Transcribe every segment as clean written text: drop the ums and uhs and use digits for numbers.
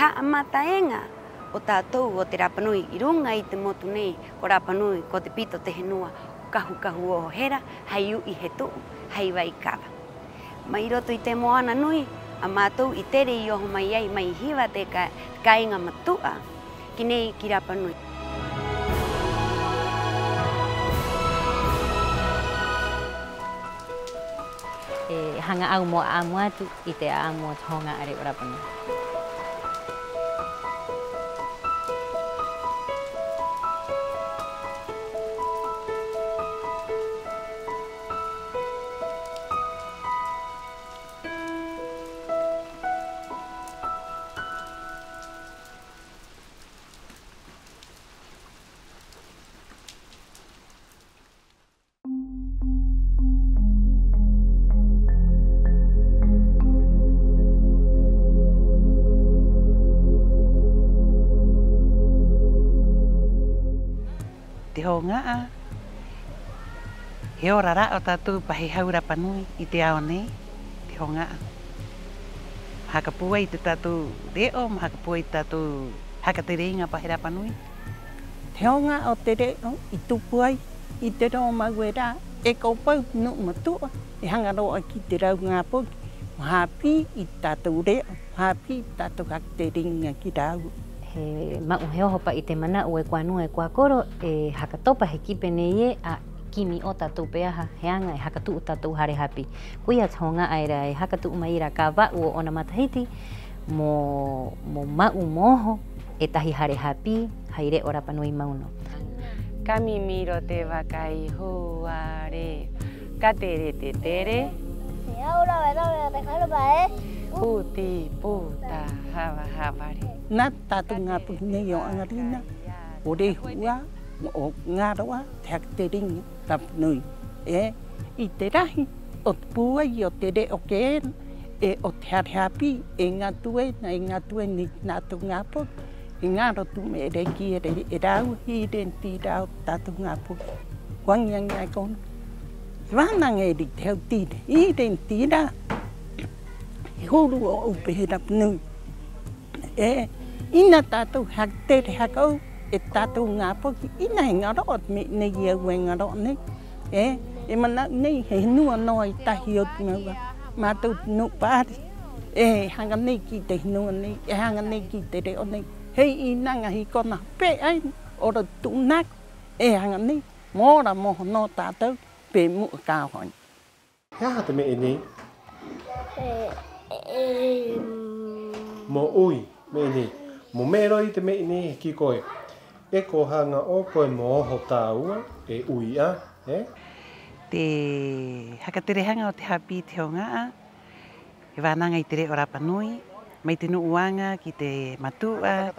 Ha'amataenga o tātou o te Rapanui I runga I te motu nei ko Rapanui ko te pito te henua kahu o hera hei I he tuu hei wai kawa. Mai roto I te moana nui a mātou I tere I oho mai ai mai hiwa te kainga matua ki nei ki Rapanui. Hanga au mo amu atu I te amu o honga are o Rapanui. Te hongaa, he orara o tātou pahe hau Rapanui I te ao nei, te hongaa. Hakapua I te tātou reo, hakapua I tātou hakatereinga pahe Rapanui. Te honga o te reo I tupu ai, I te roa mauera, e kaupau no matua, e hangaroa ki te rau ngā poki. Hapi I tātou reo, hapi I tātou hakatereinga ki rau. He mau he oho pa I te mana o e kua nua e kua koro e hakatopa he kipe nei e a kimi o tātou peaha he anga e hakatu o tātou hare hapi. Kuia honga aira e hakatu maira ka wau o ona matahiti mo mau moho e tahi hare hapi haire o Rapanui mauno. Kami miro te wakai huare, ka tere te tere. Te aura wera te karapae. Puti puta haware. Nā tātou ngā puhi nei o angarina, o rehua, o ngā roa, te hakatereinga Rapanui. I te rahi, o te puai, o te reo ke e o te hare hapi, e ngā tue ni nātou ngā poki, e ngā rotu me reki e rau, I renti rau tātou ngā poki. Wangiangi ai kona. Wānanga e ri te hau tire, I renti rau. Huru o upe he Rapanui. Ina tātou hakatere hakau, e tātou ngā poki, ina he ngā roa me nei au e ngā roa nei. E mana nei he nua noa I tahi o te maua, mātou tino pāri. Hanga nei ki te hinua nei, e hanga nei ki te reo nei. Hei I nanga hi kona pe ai, ora tūnak, hanga nei, mōra moho no tātou, pe mua kāhoi. Hea te me e nei? Mo ui, me nei. Mo mero I te me nei ki koe. E ko hanga o koe moho tāua, e ui a, Te hakaterehanga o te hapi te hongaa, e wānanga I te reo Rapanui, mai te nuuanga ki te matua,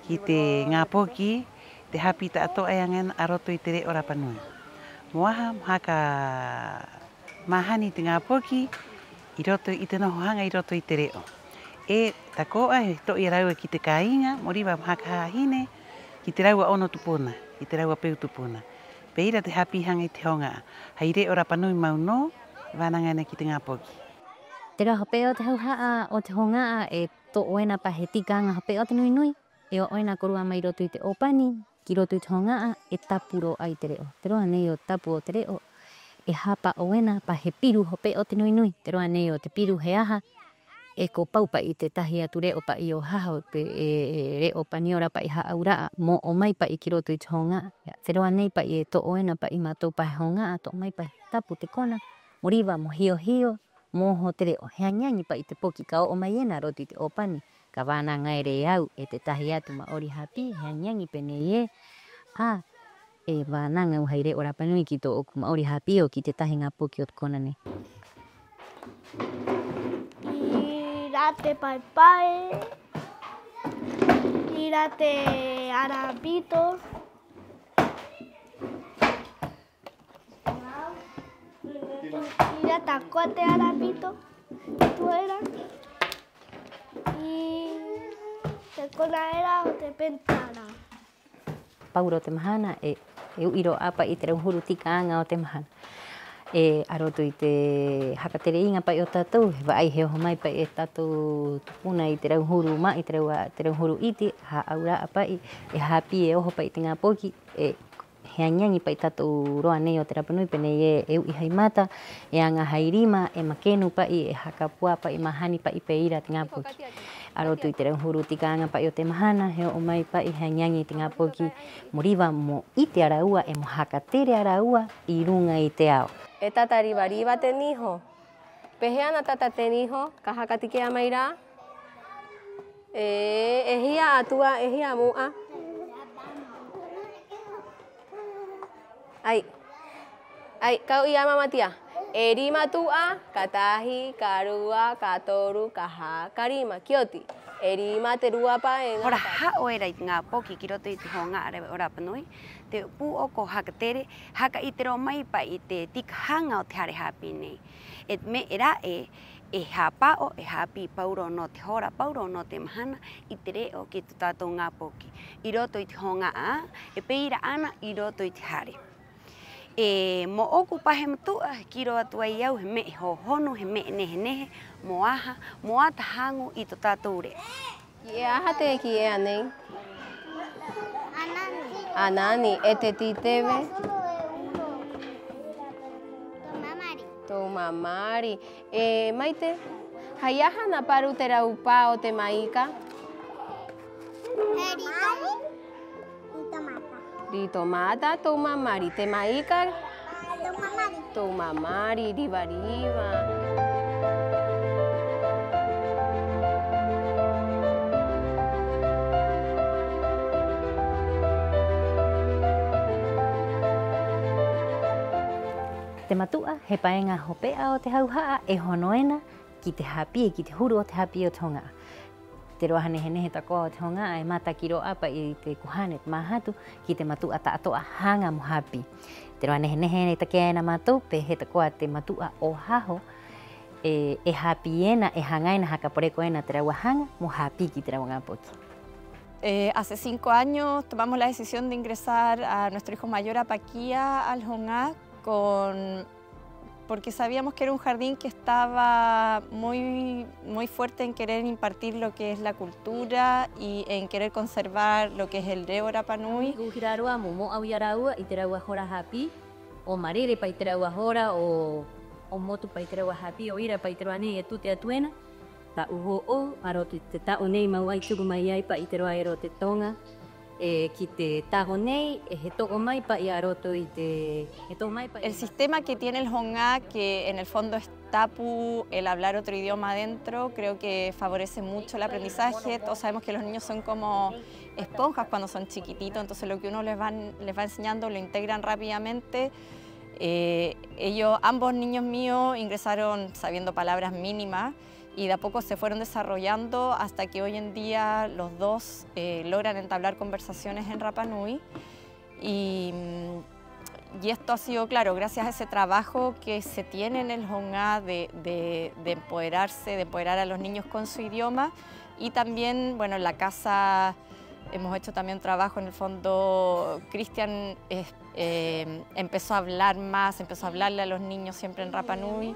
ki te ngā poki, te hapi ta ato ai angan aroto I te reo Rapanui. Moaha, haka mahani te ngā poki, I roto I te nohohanga I roto I te reo. E takoa he to I raua ki te kāinga, moriwa mhaka hahine, ki te raua ono tupuna, ki te raua peu tupuna. Peira te hapi hanga I te honga, hei reo Rapanui mauno, wānanga ina ki te ngā poki. Te reo hape o te hauhaa o te hongaa e to oena pa he tikanga hape o te nui nui, e o oena korua mai roto I te opani, ki roto I te hongaa e tapuro ai te reo. Te roa nei o tapu o te reo, e hapa oena pa he piru hope o te nui nui. Te roa nei o te piru he aha, e ko paupa I te tahi atu reo pa I o haha pe reo pa niora pa I hauraa mo o mai pa I ki roto I te hongaa. Te roa nei pa I e to oena pa I mātou pa he hongaa, to mai pa tapu te kona, moriwa mo hio hio, moho te reo. Hea nyangi pa I te poki ka o mai ena roto I te opani, ka wānanga e re au e te tahi atu ma ori hapi, hea nyangi pene e e wānanga uhai reo Rapanui ki tō oku ma ori hapi o ki te tahi ngā poki o te kona nei. Irate pai pai, irate arapito, irate akote arapito, tu era, y te kona era o te pentara. Pauro te mahana e iro apa I te rauhuru tika anga o te mahana. Aroto i te hakatere inga pai o tātou, he waai heo mai pai e tātou tupuna i te rauhuru mai, te rauhuru iti, ha aura pai, e hapi e oho pai te ngā poki, he angiangi pai tātou roa nei o te Rapanui, penei e ui haimata, e anga hairima, e makenu pai, e hakapua pai, mahani pai pe ira te ngā poki. Aroto i te rauhuru tikanga pai o te mahana, heo o mai pai, he angiangi te ngā poki, moriwa mo i te araua, e mo hakatere araua, i runga i te ao. E tata riba riba te niho. Pehe ana tata te niho, ka hakatikea mai rā. E hia atua, e hia mua. Ai, kau ia mamatia. E rima tua, ka tahi, ka rua, ka toru, ka ha, ka rima. Kia oti. E rima te rua pa e ngā. Ora hao era i ngā poki ki roto i te honga are o Rapanui. Te pū oko hakatere, haka i te ro mai pa i te tikahanga o te hare hapi nei. E me era e hapao, e hapi pauro no te hora, pauro no te mahana, i te reo ki tu tātou ngā poki. I roto i te honga a, e peira ana i roto i te hare. E mo oku pahe matua, ki roa tua i au, he me ho honu, he me nehe nehe, mo aha, mo ata hangu i tu tātou re. Ki e aha te ki e anei? Anani, e te titewe? Tō mamari. E maite, hai aha na paru te raupā o te maika? Ritomata, tō mamari. Te maika? Tō mamari, riba riba. Te matua, he paenga hopea o te hauhaa, e honoena ki te hapi, ki te huru o te hapi o te honga. Te roa nehe takoa o te honga, e mata ki roa apa i te kuhane te mahatu, ki te matua ta atoa hanga mo hapi. Te roa nehe ne takea ena matou, pe he takoa te matua o haho, e hapi ena, e hangaina hakaporeko ena te raua hanga, mo hapi ki te raua ngapoki. Hace 5 años tomamos la decisión de ingresar a nuestro hijo mayor a Paquía, al Hongá, porque sabíamos que era un jardín que estaba muy fuerte en querer impartir lo que es la cultura y en querer conservar lo que es el reo Rapanui. Guhiraroa momo au yaraua i te raua hora hapi, o marere pai te raua hora, o motu pai te raua hapi, o ira pai te roa nei e tu te atuena. Ta uho o, aro te tao nei mau ai tuku mai ai pa i te roa ero te tonga. Ki te tago nei, he toko mai pa i aroto i te he toko mai pa. El sistema que tiene el Hongá, que en el fondo es tapu, el hablar otro idioma adentro, creo que favorece mucho el aprendizaje. Todos sabemos que los niños son como esponjas cuando son chiquititos, entonces lo que uno les va enseñando lo integran rápidamente. Ambos niños míos ingresaron sabiendo palabras mínimas y de a poco se fueron desarrollando hasta que hoy en día los dos logran entablar conversaciones en Rapanui. Y esto ha sido, claro, gracias a ese trabajo que se tiene en el Hongá de empoderarse, de empoderar a los niños con su idioma. Y también, bueno, en la casa hemos hecho también un trabajo, en el fondo, Cristian empezó a hablar más, empezó a hablarle a los niños siempre en Rapanui.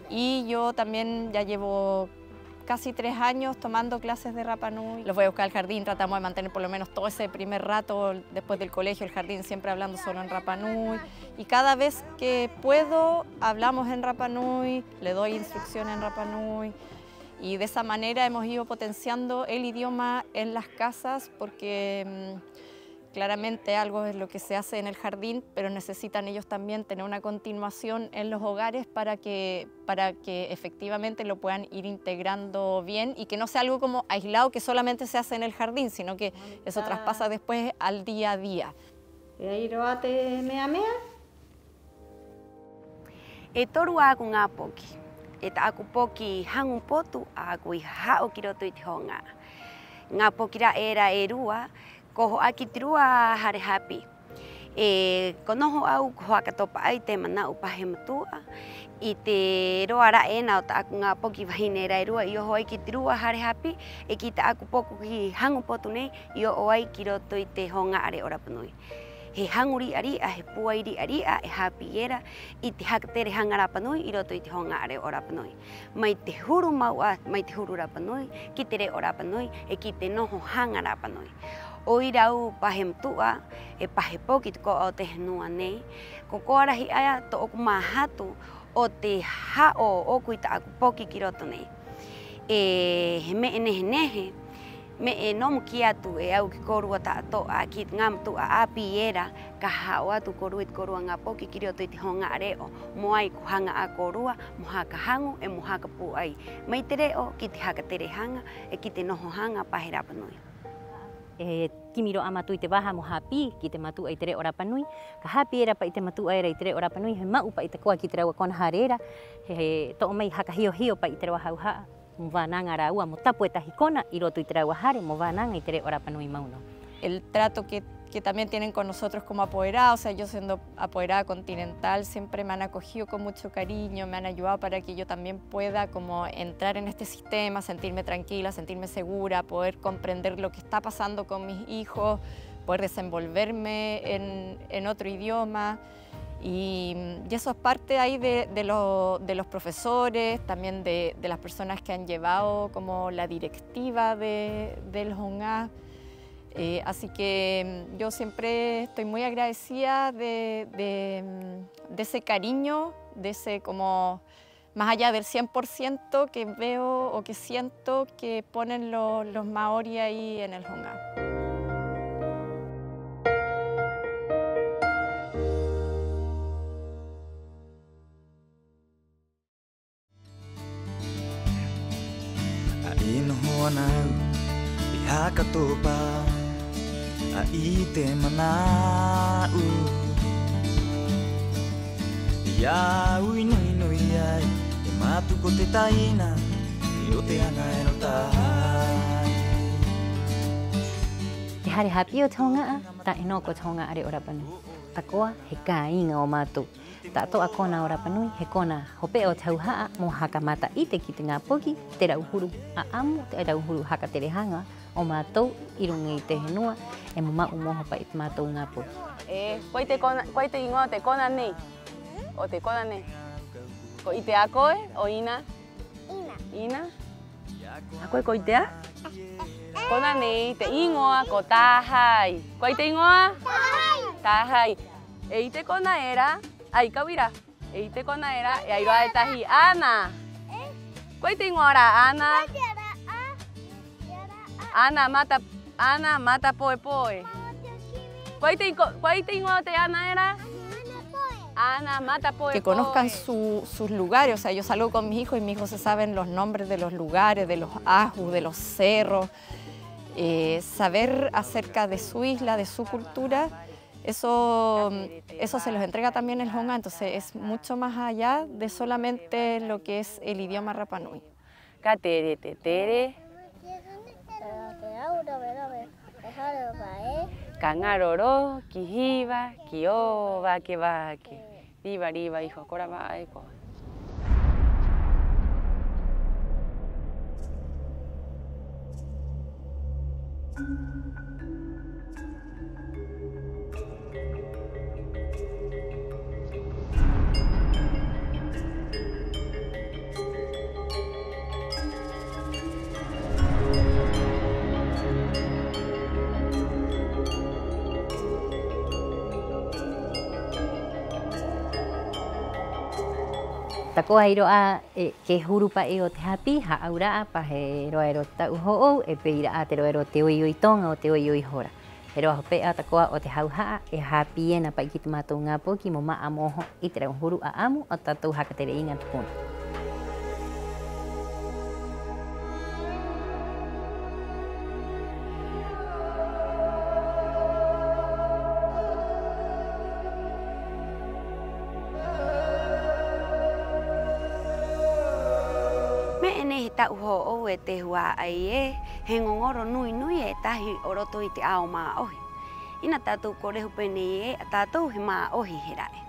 Y yo también ya llevo casi 3 años tomando clases de Rapanui. Los voy a buscar al jardín, tratamos de mantener por lo menos todo ese primer rato después del colegio, el jardín siempre hablando solo en Rapanui. Y cada vez que puedo, hablamos en Rapanui, le doy instrucciones en Rapanui. Y de esa manera hemos ido potenciando el idioma en las casas porque claramente algo es lo que se hace en el jardín, pero necesitan ellos también tener una continuación en los hogares para que efectivamente lo puedan ir integrando bien y que no sea algo como aislado que solamente se hace en el jardín, sino que eso traspasa después al día a día. E toru aku ngā poki. E ta aku poki hangu potu aku I hao ki roto I te honga. Ngā poki ra era e rua, ko hoa ki te rua hare hapi. Ko noho au ko hoa katopa ai te mana upahe matua. I te roa ra e nao ta aku ngā poki wahine ra e rua I oho ai ki te rua hare hapi. Ki ta aku poku ki hangu potu nei I o ai ki roto I te honga are o Rapanui. he hanguri aria, he puairi aria, e hapiera, i te hakatere hanga Rapanui, I roto I te honga are o Rapanui. Mai te huru maua, mai te huru Rapanui, ki te re o Rapanui, e ki te noho hanga Rapanui. O I rau pahe mtua, e pahe poki te ko o te henua nei, ko koarahi aia to oku mahatu o te hao o kui ta aku poki ki roto nei. E he me nehe, me e nomu ki atu e au ki korua ta atoa ki ngam tu a apiera ka hao atu korua ngā poki ki roto I te honga areo mo ai ku hanga a korua mo haka hangu e mo haka pu ai mai te reo ki te haka tere hanga e ki te noho hanga pahe Rapanui. E kimiro a matu I te waha mo hapi ki te matu ai te reo Rapanui ka hapi era pa I te matu ai I te reo Rapanui he mau pa I te koa ki te reo kona harera he to mai haka hio pa I te reo hauha mo vananga raua mo tapu e tahi kona I roto I te reo hare mo vananga I te reo Rapanui mauno. El trato que también tienen con nosotros como apoderados, o sea, yo siendo apoderada continental siempre me han acogido con mucho cariño, me han ayudado para que yo también pueda como entrar en este sistema, sentirme tranquila, sentirme segura, poder comprender lo que está pasando con mis hijos, poder desenvolverme en otro idioma. Y eso es parte ahí de los profesores, también de las personas que han llevado como la directiva del Hongá. Así que yo siempre estoy muy agradecida de ese cariño, de ese como más allá del 100% que veo o que siento que ponen los maorí ahí en el Hongá. Ai te manau Ia ui nui ai E matu ko te taina I o te anga e no tai Te hare hapi o te honga ta ino ko te honga are o Rapanui. Ta koa he ka inga o matu. Ta toa kona o Rapanui he kona hope o te hauhaa mo haka mata I te ki te ngā poki te rauhuru a amu te rauhuru haka tere hanga o mātou I runga I te henua e mo mau moho pa I te mātou ngā poki. Koe te ingoa te kona nei? O te kona nei? Ko I te a koe o ina? Ina. A koe ko I te a? Kona nei te ingoa ko tāhai. Koe te ingoa? Tāhai. E I te kona era, ai kawira. E I te kona era, e airoa e tahi ana. Koe te ingoa ra ana? Ana mata poe poe. Koe te ingoa te ana era? Ana mata poe poe. Que conozcan sus lugares, o sea, yo salgo con mis hijos y mis hijos se saben los nombres de los lugares, de los ajus, de los cerros. Saber acerca de su isla, de su cultura, eso se los entrega también el Hongá, entonces es mucho más allá de solamente lo que es el idioma Rapanui. Katere te tere. Kangaroro, kihiva, kiova, kevake. Riva, riva, hijo, cora va, eco. Takoa iroa ke hurupa e o te hapi, ha auraa pa he roa ero tau ho'ou e peira a te roa ero te oi oi tonga o te oi oi hora. He roa hopea takoa o te hauhaa e hapi e na pa I ki te mātou ngā poki mo maa moho I te rau huru a amu o tātou hakatere inga tukuna. He tau ho'ou e te hua ai he ngongoro nui nui e tahi o roto I te ao maa ohi. Ina tātou korehu pene a tātou he maa ohi he rae.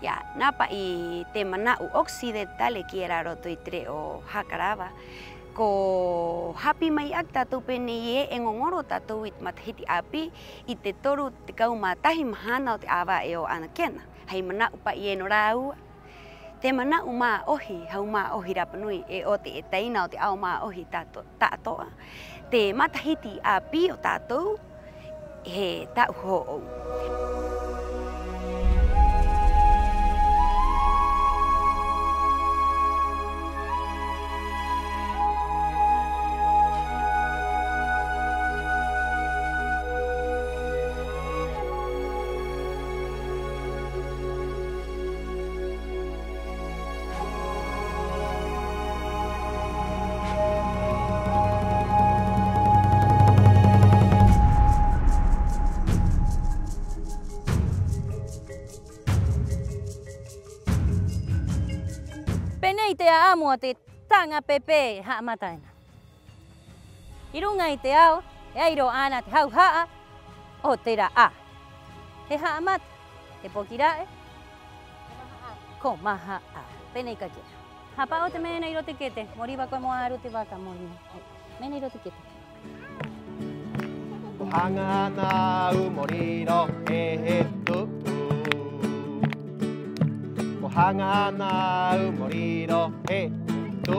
Ia, nā pa I te manau occidentale ki era roto I te reo Hakarawa, ko happy mai ak tatu pene ye engongoro tatu wit mathiti api ite toru te kau matahi mahana o te awa e o ana kena hei mana upa ye no rau te mana uma ohi hau ma ohi Rapa Nui e o te etaina o te au ma ohi tatoa te matahiti api o tatu he tau ho'ou. Penei te amo te tanga pepe ha mataina. Irunga i te ao, e airo ana te hau haa, o te ra a. He haa mata, te pokirae, ko maha a. Penei ka kera. Hapa o te mena iro te kete, moriwa koe moa aru te waka moni. Mena iro te kete. Ko hanga na umoriro e he tu. Hanga na umoriro he tu.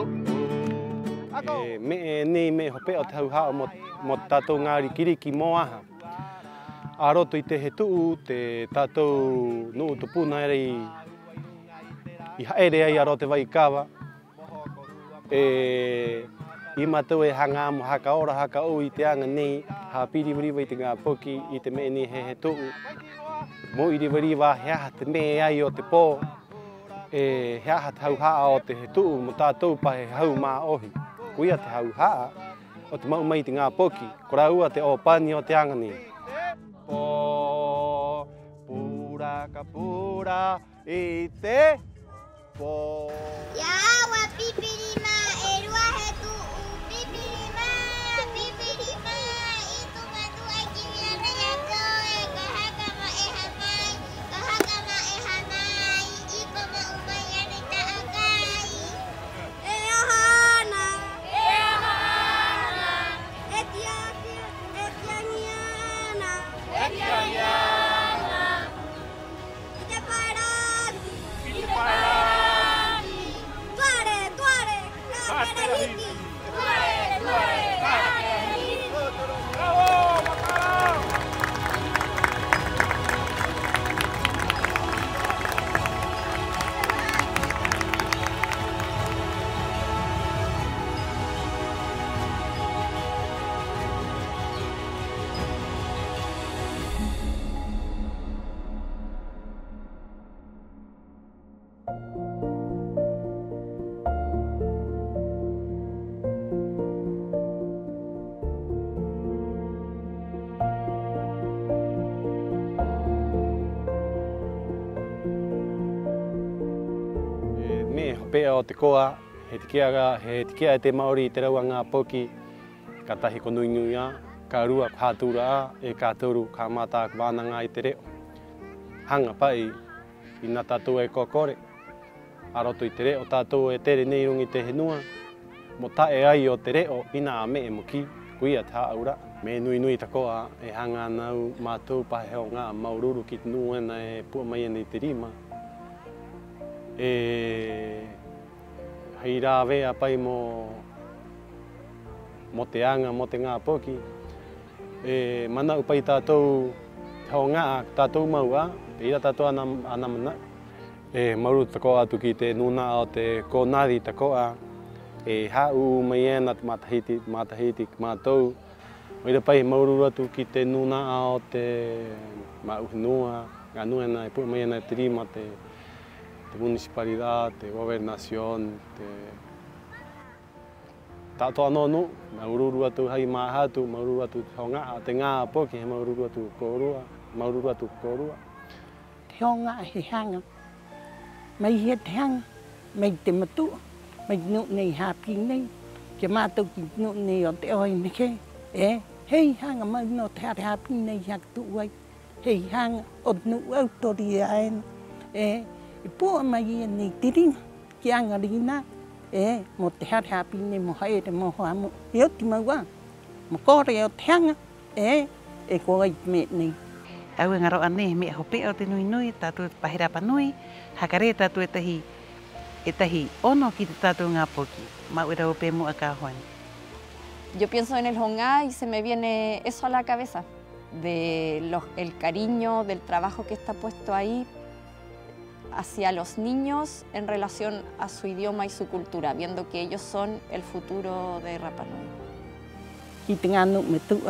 Me ni me hope o te hauha mo tātou ngāri kiriki mo aha. A roto i te he tuu, te tātou nuu tu puna ere i haere ai a rote vai kawa. I mātou e hanga mo haka ora haka o i te anga nei, ha piriwiriwa i te ngā poki i te me ni he tuu. Mo i riwariwa he aha te me ai o te pō. E hea te hauhaa o te he tuu mo tātou pa he hau mā ohi. Kuia te hauhaa o te mau mai te ngā poki, ko raua te opani o te angani. Po, pura ka pura i te po. Iawa pipirima e rua he tuu, pipirima, pipirima, i tunga tua ki mea mea koe, ka haka ma e hanai, ka haka ma e hanai, i koma umai ane ta akai. E ahana, e tiapia, e tiangiana, e tiangiana, i te pairani, tuare, tuare, kakerehiki, tuare, tuare, kakerehiki. Bravo, Makara! Me hopea o te koa, he tikea e te Māori i te raua ngā poki, ka tahi ko nui nui a, ka rua ko hātura a, e ka toru ka mātā ka wānanga i te reo. Hanga pai i nā tātou e kokore, a roto i te reo tātou e tere nei rungi te henua, mo tae ai o te reo ina a me e mo ki, kuia te haura. Me nui nui ta koa e hanga nau mātou pahe o ngā maururu ki te nuena e pua mai ana i te rima. Hei rā wea pai mo te anga, mo te ngā poki. Mana upai tātou te ho ngā, tātou maua, e ira tātou ana mana. Mauru tako atu ki te nuna o te kōnari takoa, e hau mai ena te matahiti mātou. Oira pai mauru atu ki te nuna o te mauhinua, ngā nuena e pua mai ena te rima, te municipalidade, te governación, te tātou anonu, maururu atu hai mahatu, maururu atu honga, te ngā poki he maururu atu kōrua, maururu atu kōrua. Te honga he hanga, mai he te hanga, mai te matua, mai nu nei hapi nei, ke mātou ki nu nei o te oi neke, hei hanga mai no te hapi nei hak tu wai, hei hanga o nu au tori aena, I pua mai nei te ringa, ki anga rina, mo te hapi ni mo hae te mo hoa mo. Eo ti maua, mo kore o te hanga, e ko ai me ni. Au ngaro ane me hope o te nui nui, tātou pahi Rapa Nui, hakare tātou e tahi ono ki te tātou ngā poki, ma ura o pēmu a kāhoani. Yo pienso en el Hongá y se me viene eso a la cabeza, el cariño, del trabajo que está puesto ahí hacia los niños en relación a su idioma y su cultura, viendo que ellos son el futuro de Rapa Nui. Ki te ngā nuk me tu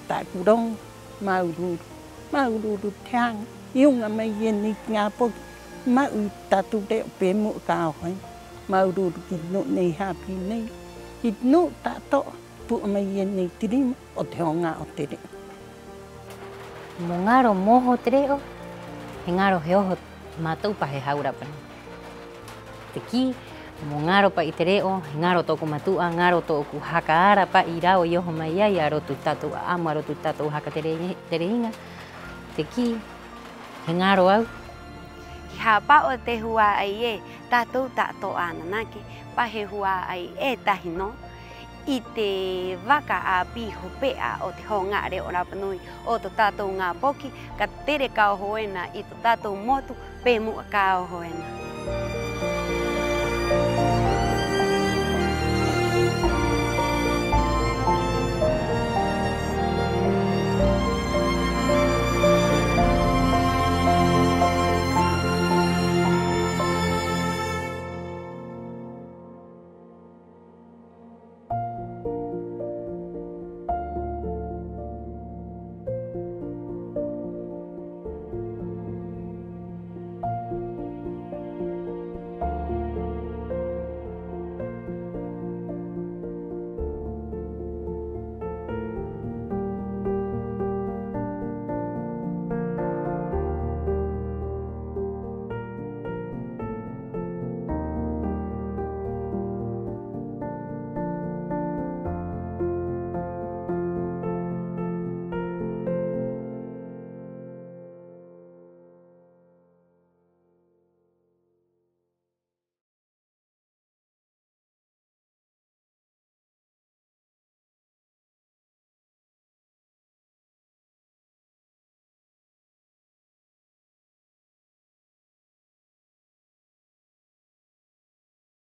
tā kurong, maururu te hanga, iunga mai ni ngā poki, mau tātou te o pēmu a kāhoani, maururu ki nuk nei hapi nei, ki nuk tātou, pu mai ni tirima o te honga o te reo. Mo ngaro moho te reo, he ngaro he oho mātou pa he hau Rapa Nui. Te ki, mo ngaro pa i te reo, he ngaro tōku matua, ngaro tōku hakaara pa i rao i oho mai ai, a rotu tātou aamu, a rotu tātou haka te reinga. Te ki, he ngaro au. Ki hapa o te hua ai tātou ananake, pa he hua ai tahi no. I te waka a pi hopea o te honga reo Rapa Nui o to tātou ngā poki, ka tere ka hoena i to tātou motu pēmu a ka hoena.